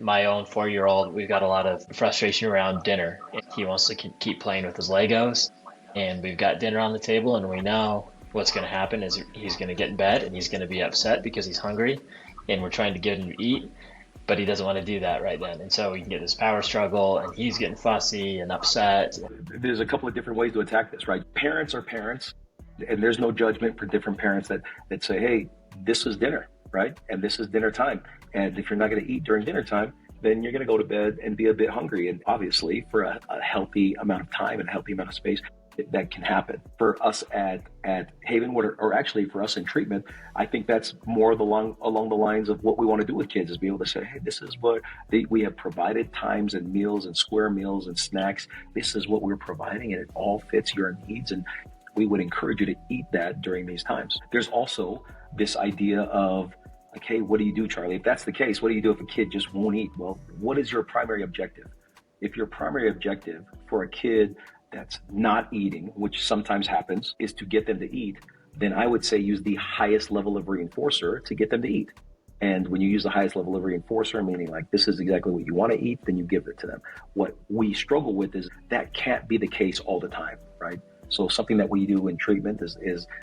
My own 4-year-old, we've got a lot of frustration around dinner. He wants to keep playing with his Legos, and we've got dinner on the table, and we know what's going to happen is he's going to get in bed and he's going to be upset because he's hungry, and we're trying to get him to eat, but he doesn't want to do that right then. And so we can get this power struggle, and he's getting fussy and upset. There's a couple of different ways to attack this, right? Parents are parents, and there's no judgment for different parents that say, hey, this is dinner, right? And this is dinner time. And if you're not going to eat during dinner time, then you're going to go to bed and be a bit hungry. And obviously, for a healthy amount of time and a healthy amount of space, that can happen. For us at Havenwood, or actually for us in treatment, I think that's more along the lines of what we want to do with kids, is be able to say, hey, this is what we have provided times and meals and square meals and snacks. This is what we're providing, and it all fits your needs. And we would encourage you to eat that during these times. There's also this idea of, like, hey, what do you do, Charlie? If that's the case, what do you do if a kid just won't eat? Well, what is your primary objective? If your primary objective for a kid that's not eating, which sometimes happens, is to get them to eat, then I would say use the highest level of reinforcer to get them to eat. And when you use the highest level of reinforcer, meaning like this is exactly what you want to eat, then you give it to them. What we struggle with is that can't be the case all the time, right? So something that we do in treatment is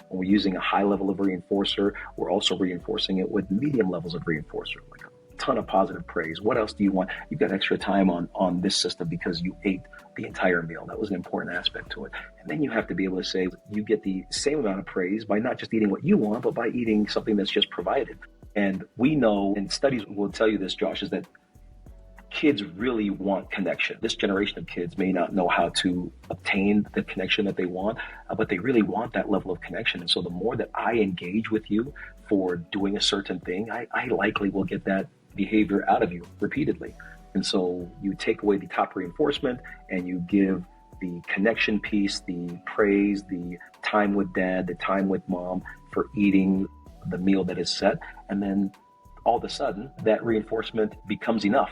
when we're using a high level of reinforcer, we're also reinforcing it with medium levels of reinforcer, like a ton of positive praise. What else do you want? You've got extra time on this system because you ate the entire meal. That was an important aspect to it. And then you have to be able to say you get the same amount of praise by not just eating what you want, but by eating something that's just provided. And we know, and studies will tell you this, Josh, is that kids really want connection. This generation of kids may not know how to obtain the connection that they want, but they really want that level of connection. And so the more that I engage with you for doing a certain thing, I likely will get that behavior out of you repeatedly. And so you take away the top reinforcement and you give the connection piece, the praise, the time with dad, the time with mom for eating the meal that is set. And then all of a sudden, that reinforcement becomes enough.